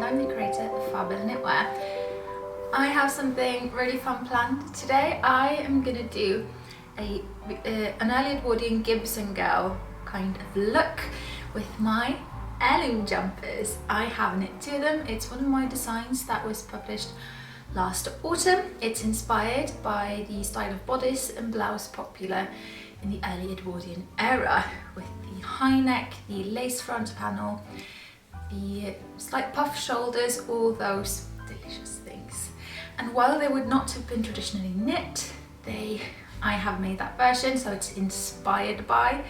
I'm the creator of fabelknitwear. I have something really fun planned today. I am going to do an early Edwardian Gibson Girl kind of look with my heirloom jumpers. I have knit two of them. It's one of my designs that was published last autumn. It's inspired by the style of bodice and blouse popular in the early Edwardian era, with the high neck, the lace front panel, the slight puff shoulders, all those delicious things. And while they would not have been traditionally knit, I have made that version, so it's inspired by.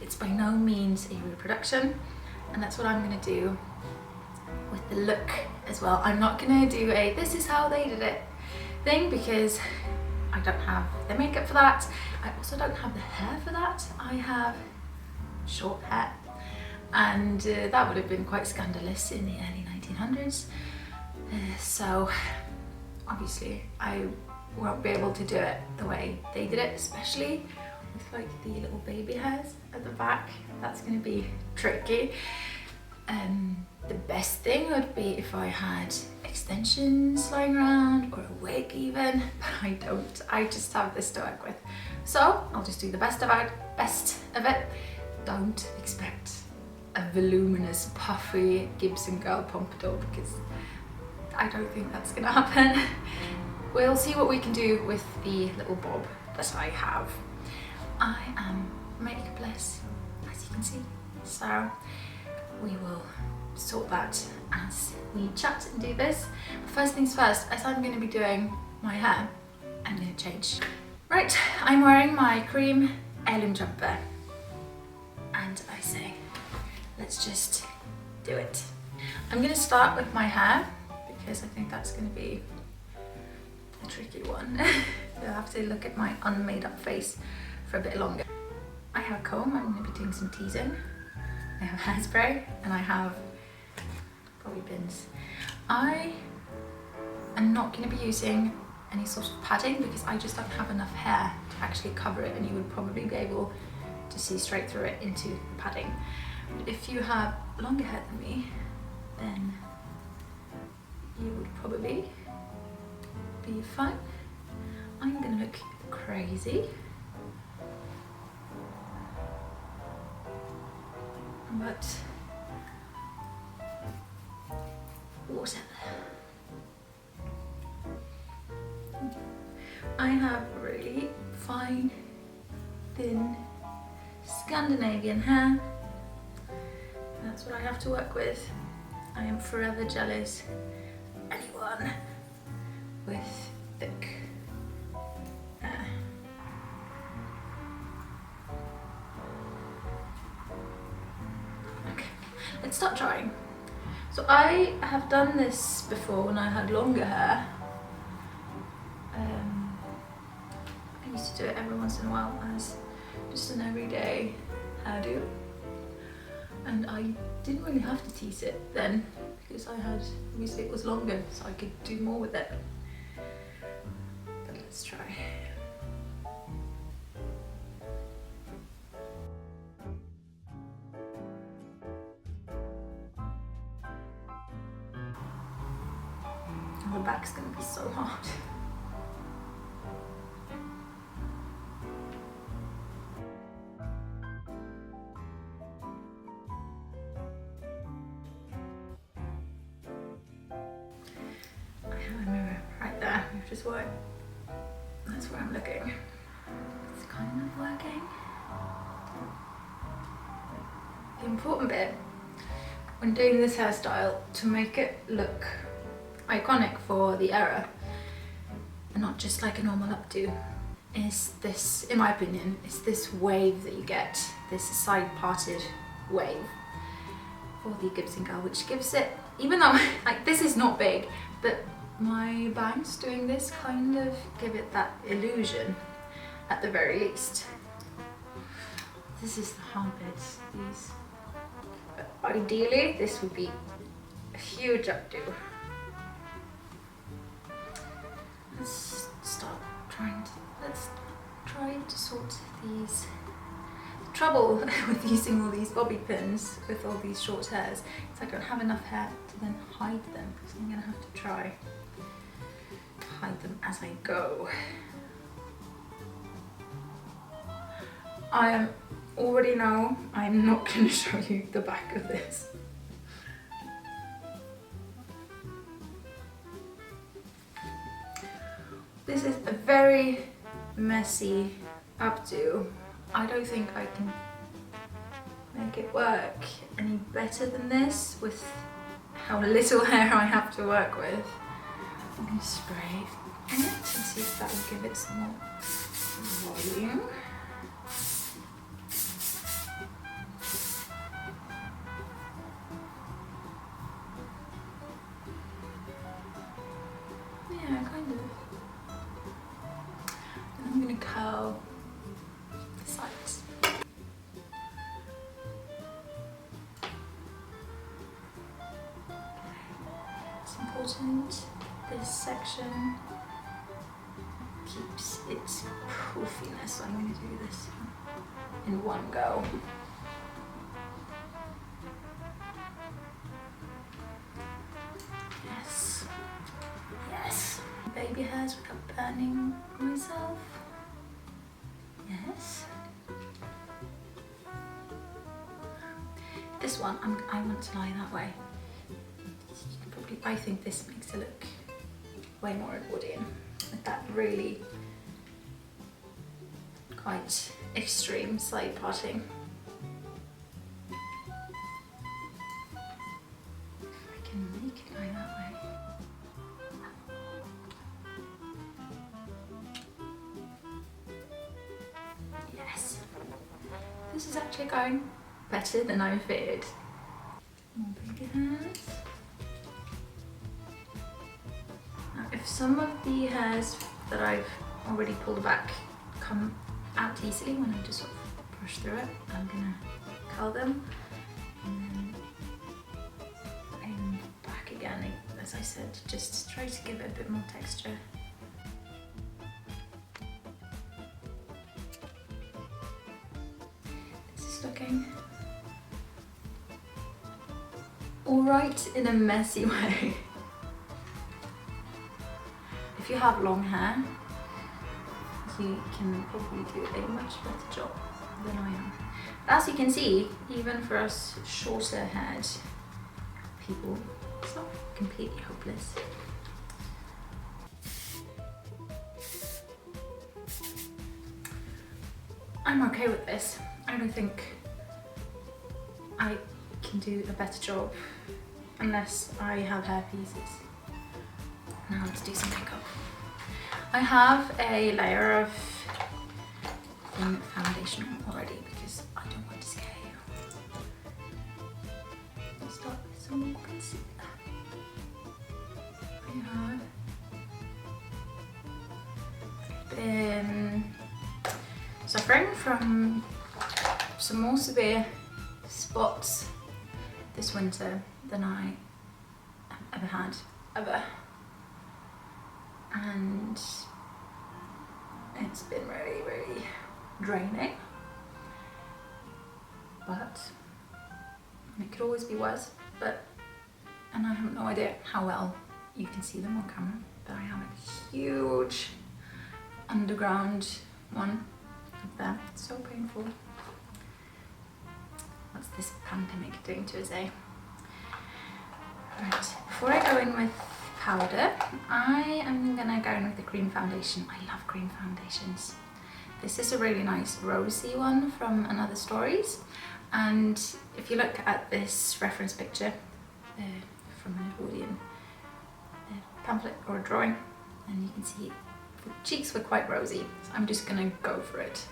It's by no means a reproduction, and that's what I'm going to do with the look as well. I'm not going to do a "this is how they did it" thing because I don't have the makeup for that. I also don't have the hair for that. I have short hair, and that would have been quite scandalous in the early 1900s. So obviously I won't be able to do it the way they did it, especially with like the little baby hairs at the back. That's going to be tricky. The best thing would be if I had extensions lying around or a wig even, but I don't. I just have this to work with. So I'll just do the best of it. Don't expect a voluminous, puffy Gibson Girl pompadour because I don't think that's gonna happen. We'll see what we can do with the little bob that I have. I am makeupless, as you can see, so we will sort that as we chat and do this. But first things first, as I'm going to be doing my hair, I'm going to change. Right, I'm wearing my cream heirloom jumper, and I say, let's just do it. I'm going to start with my hair because I think that's going to be a tricky one. You'll have to look at my unmade up face for a bit longer. I have a comb. I'm going to be doing some teasing. I have hairspray, and I have bobby pins. I am not going to be using any sort of padding because I just don't have enough hair to actually cover it, and you would probably be able to see straight through it into the padding. But if you have longer hair than me, then you would probably be fine. I'm going to look crazy, but whatever. I have really fine, thin Scandinavian hair. That's what I have to work with. I am forever jealous of anyone with thick hair. Okay, let's start drying. So I have done this before when I had longer hair. I used to do it every once in a while as just an everyday hairdo, and I didn't really have to tease it then because obviously it was longer, so I could do more with it. But let's try. The back's gonna be so hard. I have a mirror right there, which is why that's where I'm looking. It's kind of working. The important bit when doing this hairstyle to make it look iconic for the era and not just like a normal updo is this, in my opinion, is this wave that you get, this side parted wave for the Gibson Girl, which gives it, even though like this is not big, but my bangs doing this kind of give it that illusion at the very least. This is the hard bits, these. But ideally this would be a huge updo. Let's try to sort these trouble with using all these bobby pins with all these short hairs is I don't have enough hair to then hide them, so I'm going to have to try to hide them as I go. I already know I'm not going to show you the back of this. This is a very messy updo. I don't think I can make it work any better than this with how little hair I have to work with. I'm going to spray in it and see if that will give it some more volume. Yeah, kind of. And I'm going to curl the sides. It's important, this section keeps its poofiness, so I'm going to do this in one go. Yes, yes. Baby hairs without burning myself. Yes. This one, I want to lie that way. I think this makes it look way more Edwardian, with that really quite extreme side parting. If I can make it lie that way. Yes, this is actually going better than I feared. More baby hairs. If some of the hairs that I've already pulled back come out easily when I just sort of brush through it, I'm gonna curl them and then lay them back again, as I said, just try to give it a bit more texture. This is looking alright in a messy way. If you have long hair, you can probably do a much better job than I am. But as you can see, even for us shorter haired people, it's not completely hopeless. I'm okay with this. I don't think I can do a better job unless I have hair pieces. Now let's do some makeup. I have a layer of foundation already because I don't want to scare you. Let's start with some more concealer. I have been suffering from some more severe spots this winter than I have ever had, ever. And it's been really, really draining, but it could always be worse. And I have no idea how well you can see them on camera, but I have a huge underground one up there. It's so painful. What's this pandemic doing to us, eh? Right, before I go in with powder, I am gonna go in with the cream foundation. I love cream foundations. This is a really nice rosy one from Another Stories, and if you look at this reference picture from an Edwardian pamphlet or a drawing, then you can see the cheeks were quite rosy, so I'm just gonna go for it.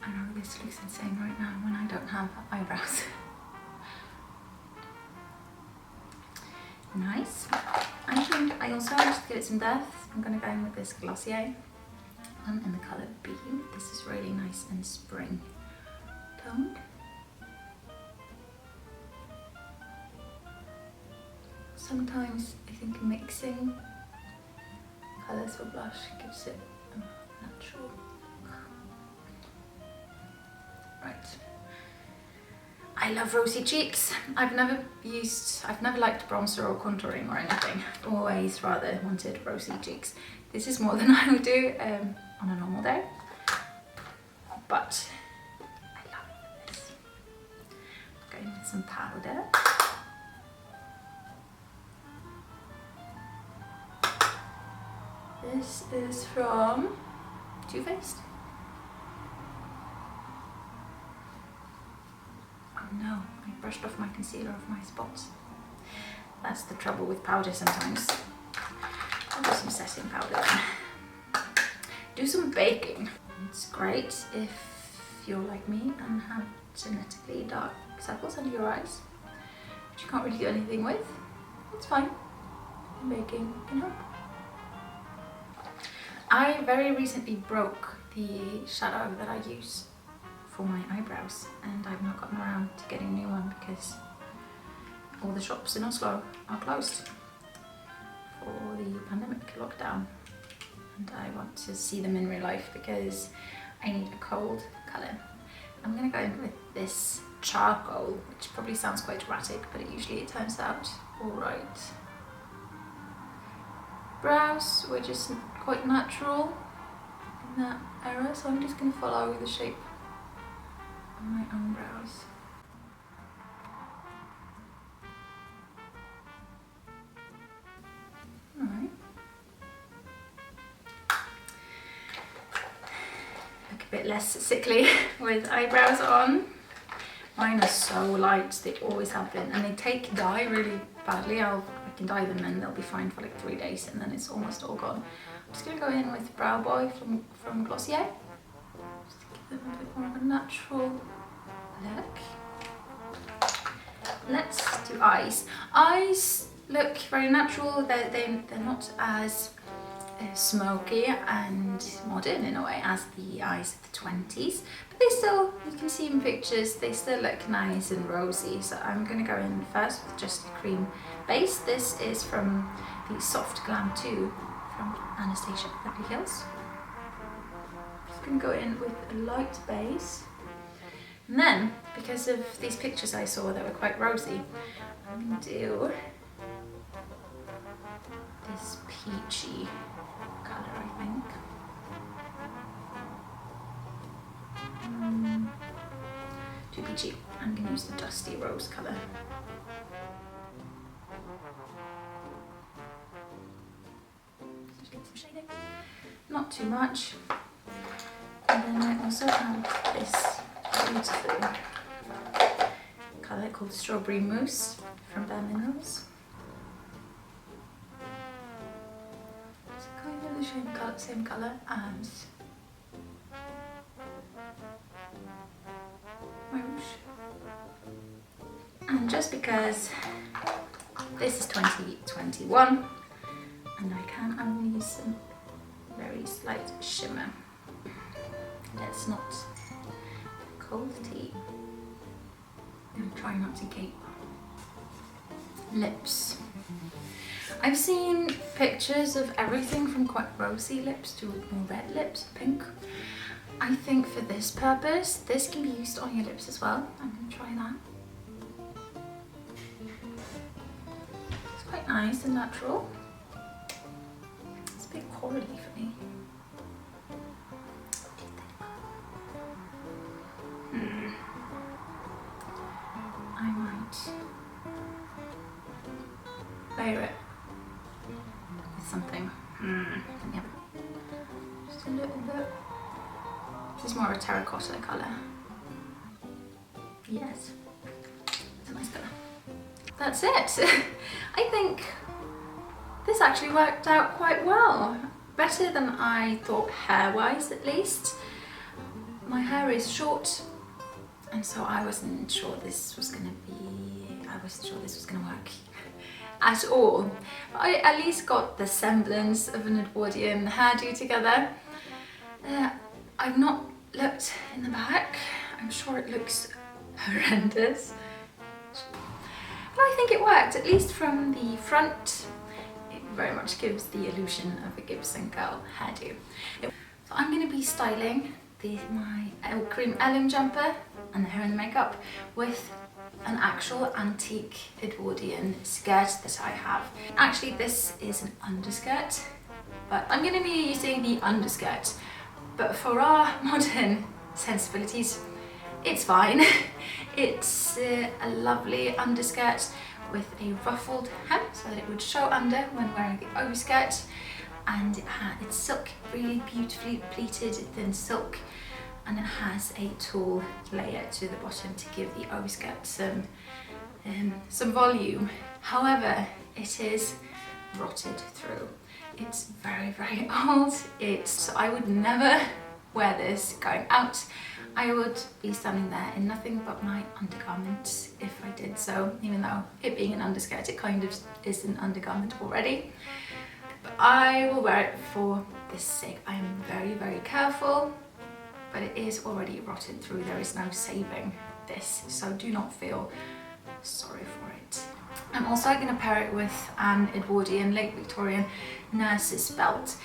I know this looks insane right now when I don't have eyebrows. Nice. I think I also want to give it some depth. I'm going to go in with this Glossier one in the colour Beam. This is really nice and spring toned. Sometimes I think mixing colours for blush, gives it a natural look. Right. I love rosy cheeks. I've never liked bronzer or contouring or anything. I've always rather wanted rosy cheeks. This is more than I would do on a normal day, but I love this. Going with some powder. This is from Too Faced. Oh no, I brushed off my concealer off my spots. That's the trouble with powder sometimes. I'll do some setting powder then. Do some baking. It's great if you're like me and have genetically dark circles under your eyes, which you can't really do anything with. It's fine. And baking can help. I very recently broke the shadow that I use for my eyebrows, and I've not gotten around to getting a new one because all the shops in Oslo are closed for the pandemic lockdown, and I want to see them in real life because I need a cold colour. I'm going to go in with this charcoal, which probably sounds quite dramatic, but it turns out alright. Brows were just quite natural in that era, so I'm just going to follow the shape of my own brows. Alright. Look a bit less sickly with eyebrows on. Mine are so light, they always have been, and they take dye really badly. I can dye them and they'll be fine for like 3 days and then it's almost all gone. I'm just going to go in with Brow Boy from Glossier, just to give them a bit more of a natural look. Let's do eyes. Eyes look very natural. They're not as smoky and modern in a way as the eyes of the 20s, but they still, you can see in pictures, they still look nice and rosy. So I'm going to go in first with just a cream base. This is from the Soft Glam 2 from Anastasia Beverly Hills. Just going to go in with a light base, and then because of these pictures I saw that were quite rosy, I'm going to do this peachy colour, I think. Too peachy. I'm going to use the Dusty Rose colour. Just get some shading. Not too much. And then I also have this beautiful colour called Strawberry Mousse from Bare Minerals. It's kind of the same colour as my rouge. And just because this is 2021 and I'm going to use some very slight shimmer. Let's not cold tea. And try not to gape. Lips. I've seen pictures of everything from quite rosy lips to more red lips, pink. I think for this purpose, this can be used on your lips as well. I'm going to try that. It's quite nice and natural. It's a bit corally for me. I might layer it with something. Yep. Just a little bit. This is more of a terracotta colour. Yes, it's a nice colour. That's it. I think this actually worked out quite well. Better than I thought, hair-wise at least. My hair is short, and so I wasn't sure this was going to work at all. But I at least got the semblance of an Edwardian hairdo together. I've not looked in the back. I'm sure it looks horrendous. But I think it worked, at least from the front. It very much gives the illusion of a Gibson Girl hairdo. So I'm going to be styling my cream Heirloom Jumper and the hair and the makeup with an actual antique Edwardian skirt that I have. Actually, this is an underskirt, but I'm going to be using the underskirt. But for our modern sensibilities, it's fine. It's a lovely underskirt with a ruffled hem so that it would show under when wearing the overskirt, and it's silk, really beautifully pleated thin silk, and it has a tall layer to the bottom to give the overskirt some volume. However, it is rotted through. It's very, very old. So I would never wear this going out. I would be standing there in nothing but my undergarment if I did so, even though it being an underskirt, it kind of is an undergarment already. But I will wear it for this sake. I am very, very careful, but it is already rotted through. There is no saving this, so do not feel sorry for it. I'm also going to pair it with an Edwardian late Victorian nurse's belt.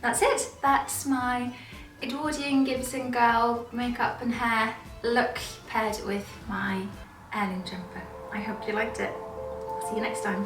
That's it. That's my Edwardian Gibson Girl makeup and hair look paired with my Heirloom Jumper. I hope you liked it. See you next time.